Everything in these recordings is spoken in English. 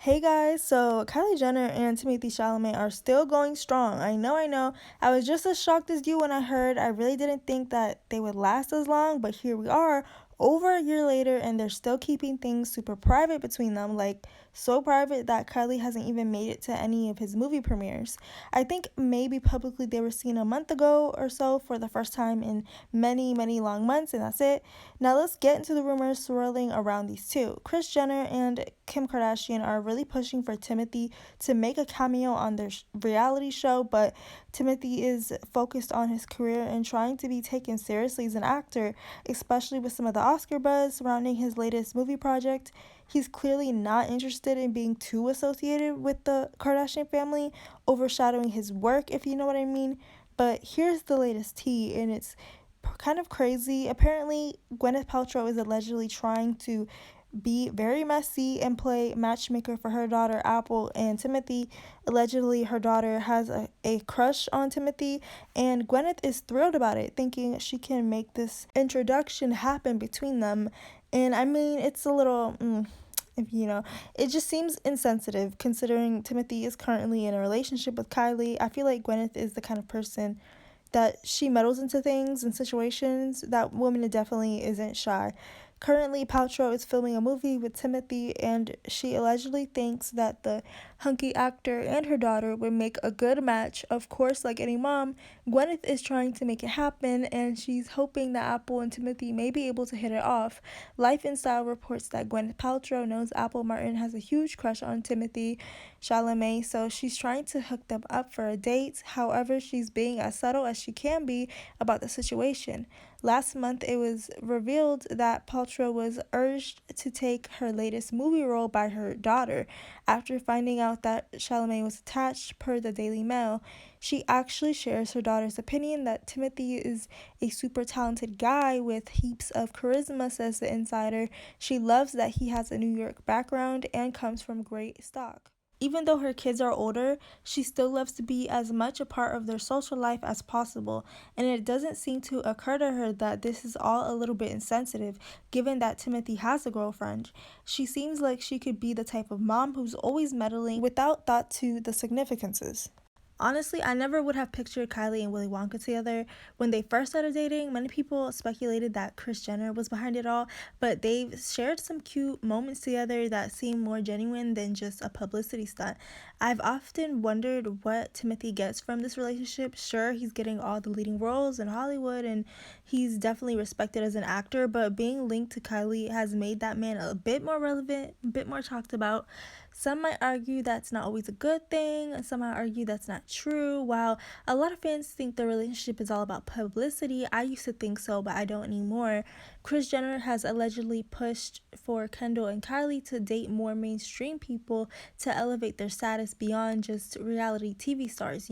Hey guys, so Kylie Jenner and Timothée Chalamet are still going strong. I know. I was just as shocked as you when I heard. I really didn't think that they would last as long, but here we are, over a year later, and they're still keeping things super private between them. Like, so private that Kylie hasn't even made it to any of his movie premieres. I think maybe publicly they were seen a month ago or so for the first time in many long months, and that's it. Now let's get into the rumors swirling around these two. Kris Jenner and Kim Kardashian are really pushing for Timothée to make a cameo on their reality show, but Timothée is focused on his career and trying to be taken seriously as an actor, especially with some of the Oscar buzz surrounding his latest movie project. He's clearly not interested in being too associated with the Kardashian family, overshadowing his work, if you know what I mean. But here's the latest tea, and it's kind of crazy. Apparently, Gwyneth Paltrow is allegedly trying to be very messy and play matchmaker for her daughter Apple and Timothée. Allegedly, her daughter has a crush on Timothée, and Gwyneth is thrilled about it, thinking she can make this introduction happen between them. And I mean, it's a little, if you know, it just seems insensitive considering Timothée is currently in a relationship with Kylie. I feel like Gwyneth is the kind of person that she meddles into things and situations. That woman definitely isn't shy. Currently, Paltrow is filming a movie with Timothée, and she allegedly thinks that the hunky actor and her daughter would make a good match. Of course, like any mom, Gwyneth is trying to make it happen, and she's hoping that Apple and Timothée may be able to hit it off. Life in Style reports that Gwyneth Paltrow knows Apple Martin has a huge crush on Timothée Chalamet, so she's trying to hook them up for a date. However, she's being as subtle as she can be about the situation. Last month, it was revealed that Paltrow was urged to take her latest movie role by her daughter. After finding out that Chalamet was attached, per the Daily Mail, she actually shares her daughter's opinion that Timothée is a super talented guy with heaps of charisma, says the insider. She loves that he has a New York background and comes from great stock. Even though her kids are older, she still loves to be as much a part of their social life as possible, and it doesn't seem to occur to her that this is all a little bit insensitive, given that Timothée has a girlfriend. She seems like she could be the type of mom who's always meddling without thought to the significances. Honestly, I never would have pictured Kylie and Willy Wonka together. When they first started dating, many people speculated that Kris Jenner was behind it all, but they've shared some cute moments together that seem more genuine than just a publicity stunt. I've often wondered what Timothée gets from this relationship. Sure, he's getting all the leading roles in Hollywood, and he's definitely respected as an actor, but being linked to Kylie has made that man a bit more relevant, a bit more talked about. Some might argue that's not always a good thing, some might argue that's not true. While a lot of fans think the relationship is all about publicity, I used to think so, but I don't anymore. Kris Jenner has allegedly pushed for Kendall and Kylie to date more mainstream people to elevate their status beyond just reality TV stars,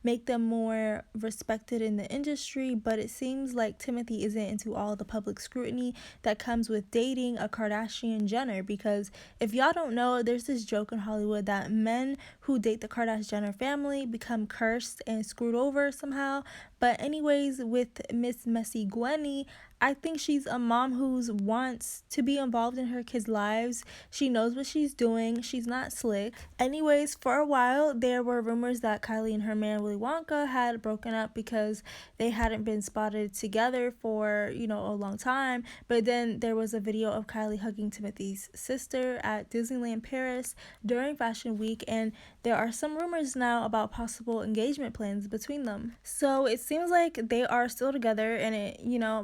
make them more respected in the industry. But it seems like Timothée isn't into all the public scrutiny that comes with dating a Kardashian-Jenner, because if y'all don't know, there's this joke in Hollywood that men who date the Kardashian-Jenner family become cursed and screwed over somehow. But anyways, with Miss Messy Gwenny, I think she's a mom who wants to be involved in her kids' lives. She knows what she's doing. She's not slick. Anyways, for a while, there were rumors that Kylie and her man Willy Wonka had broken up because they hadn't been spotted together for, a long time. But then there was a video of Kylie hugging Timothy's sister at Disneyland Paris during Fashion Week, and there are some rumors now about possible engagement plans between them. So it seems like they are still together, and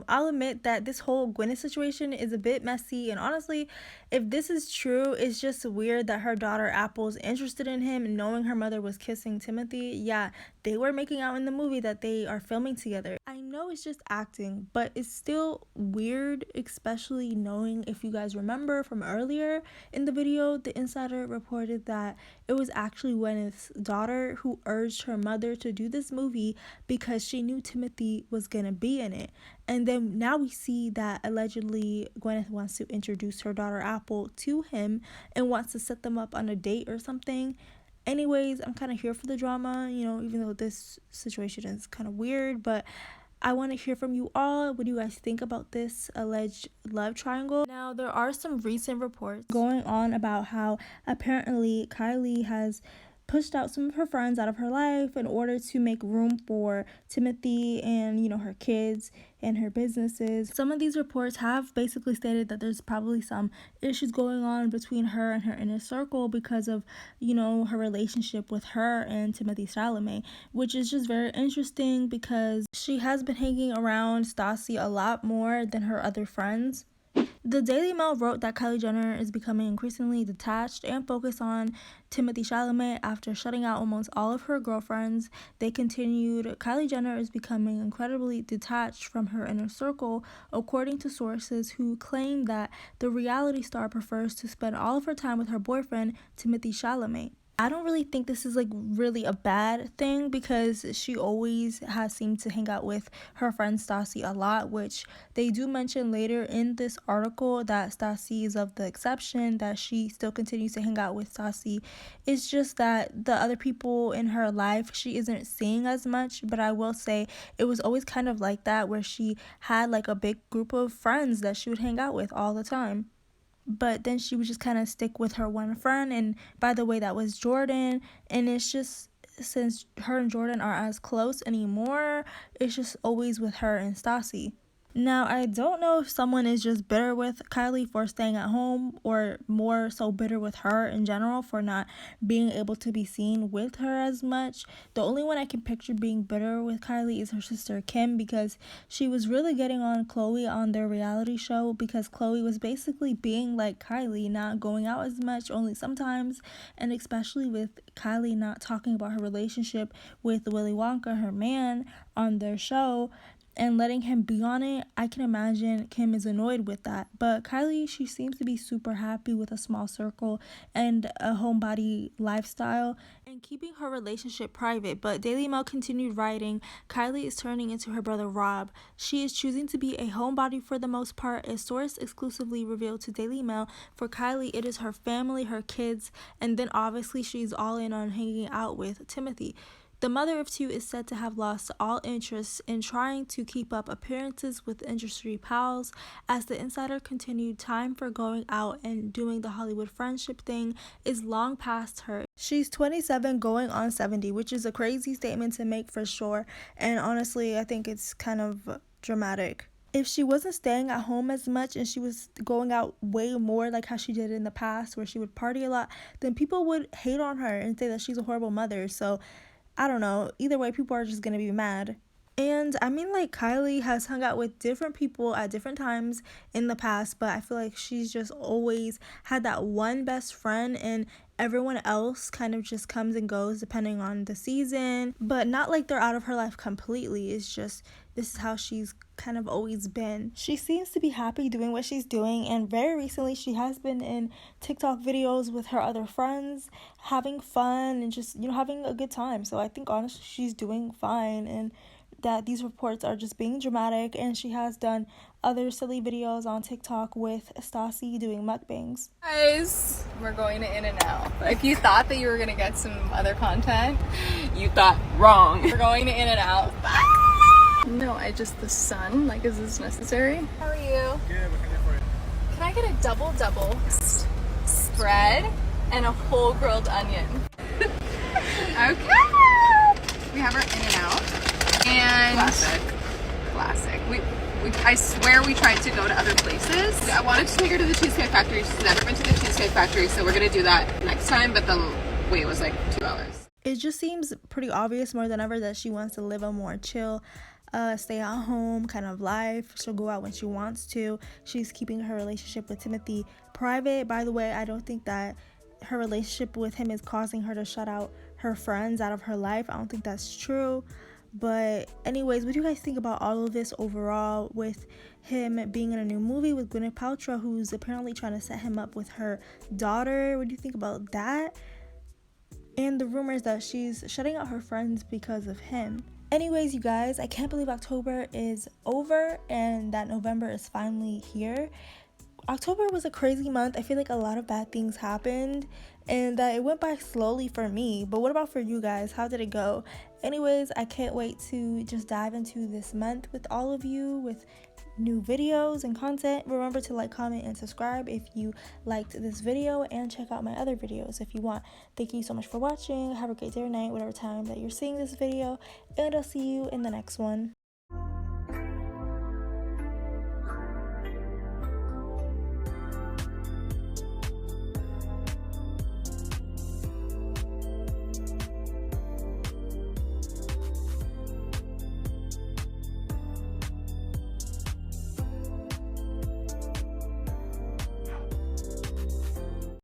I'll admit that this whole Gwyneth situation is a bit messy, and honestly, if this is true, it's just weird that her daughter Apple's interested in him, knowing her mother was kissing Timothée. Yeah, they were making out in the movie that they are filming together. I know it's just acting, but it's still weird, especially knowing, if you guys remember from earlier in the video, the insider reported that it was actually Gwyneth's daughter who urged her mother to do this movie because she knew Timothée was gonna be in it. And then now we see that allegedly Gwyneth wants to introduce her daughter Apple to him and wants to set them up on a date or something. Anyways, I'm kind of here for the drama, even though this situation is kind of weird, but I want to hear from you all. What do you guys think about this alleged love triangle? Now, there are some recent reports going on about how apparently Kylie has pushed out some of her friends out of her life in order to make room for Timothée and, her kids and her businesses. Some of these reports have basically stated that there's probably some issues going on between her and her inner circle because of, her relationship with her and Timothée Chalamet, which is just very interesting because she has been hanging around Stassie a lot more than her other friends. The Daily Mail wrote that Kylie Jenner is becoming increasingly detached and focused on Timothée Chalamet after shutting out almost all of her girlfriends. They continued, Kylie Jenner is becoming incredibly detached from her inner circle, according to sources who claim that the reality star prefers to spend all of her time with her boyfriend, Timothée Chalamet. I don't really think this is really a bad thing because she always has seemed to hang out with her friend Stassie a lot, which they do mention later in this article that Stassie is of the exception, that she still continues to hang out with Stassie. It's just that the other people in her life she isn't seeing as much, but I will say it was always kind of like that where she had a big group of friends that she would hang out with all the time. But then she would just kind of stick with her one friend, and by the way, that was Jordan. And it's just, since her and Jordan aren't as close anymore, it's just always with her and Stassie. Now, I don't know if someone is just bitter with Kylie for staying at home, or more so bitter with her in general for not being able to be seen with her as much. The only one I can picture being bitter with Kylie is her sister Kim, because she was really getting on Khloe on their reality show, because Khloe was basically being like Kylie, not going out as much, only sometimes, and especially with Kylie not talking about her relationship with Willy Wonka, her man, on their show, and letting him be on it. I can imagine Kim is annoyed with that. But Kylie, she seems to be super happy with a small circle and a homebody lifestyle and keeping her relationship private. But Daily Mail continued writing, Kylie is turning into her brother Rob. She is choosing to be a homebody for the most part. A source exclusively revealed to Daily Mail, for Kylie, it is her family, her kids, and then obviously she's all in on hanging out with Timothée. The mother of two is said to have lost all interest in trying to keep up appearances with industry pals. As the insider continued, time for going out and doing the Hollywood friendship thing is long past her. She's 27 going on 70, which is a crazy statement to make for sure. And honestly, I think it's kind of dramatic. If she wasn't staying at home as much and she was going out way more like how she did in the past, where she would party a lot, then people would hate on her and say that she's a horrible mother. So I don't know. Either way, people are just going to be mad. And I mean, Kylie has hung out with different people at different times in the past, but I feel like she's just always had that one best friend, and everyone else kind of just comes and goes depending on the season, but not like they're out of her life completely. It's just, this is how she's kind of always been. She seems to be happy doing what she's doing, and very recently she has been in TikTok videos with her other friends, having fun and just, having a good time. So I think honestly she's doing fine, and that these reports are just being dramatic. And she has done other silly videos on TikTok with Stassie doing mukbangs. Guys, we're going to In-N-Out. If you thought that you were going to get some other content, you thought wrong. We're going to In-N-Out. No, the sun, is this necessary? How are you? Good, what can I get for you? Can I get a double spread and a whole grilled onion? Okay. We have our In-N-Out. And classic. I swear we tried to go to other places. I wanted to take her to the Cheesecake Factory. She's never been to the Cheesecake Factory, so we're gonna do that next time, but the wait was 2 hours. It just seems pretty obvious more than ever that she wants to live a more chill, stay at home kind of life. She'll go out when she wants to. She's keeping her relationship with Timothée private. By the way, I don't think that her relationship with him is causing her to shut out her friends out of her life. I don't think that's true. But anyways, what do you guys think about all of this overall, with him being in a new movie with Gwyneth Paltrow, who's apparently trying to set him up with her daughter? What do you think about that? And the rumors that she's shutting out her friends because of him. Anyways, you guys, I can't believe October is over and that November is finally here. October was a crazy month. I feel like a lot of bad things happened, and that it went by slowly for me. But what about for you guys? How did it go? Anyways, I can't wait to just dive into this month with all of you with new videos and content. Remember to like, comment, and subscribe if you liked this video, and check out my other videos if you want. Thank you so much for watching. Have a great day or night, whatever time that you're seeing this video, and I'll see you in the next one.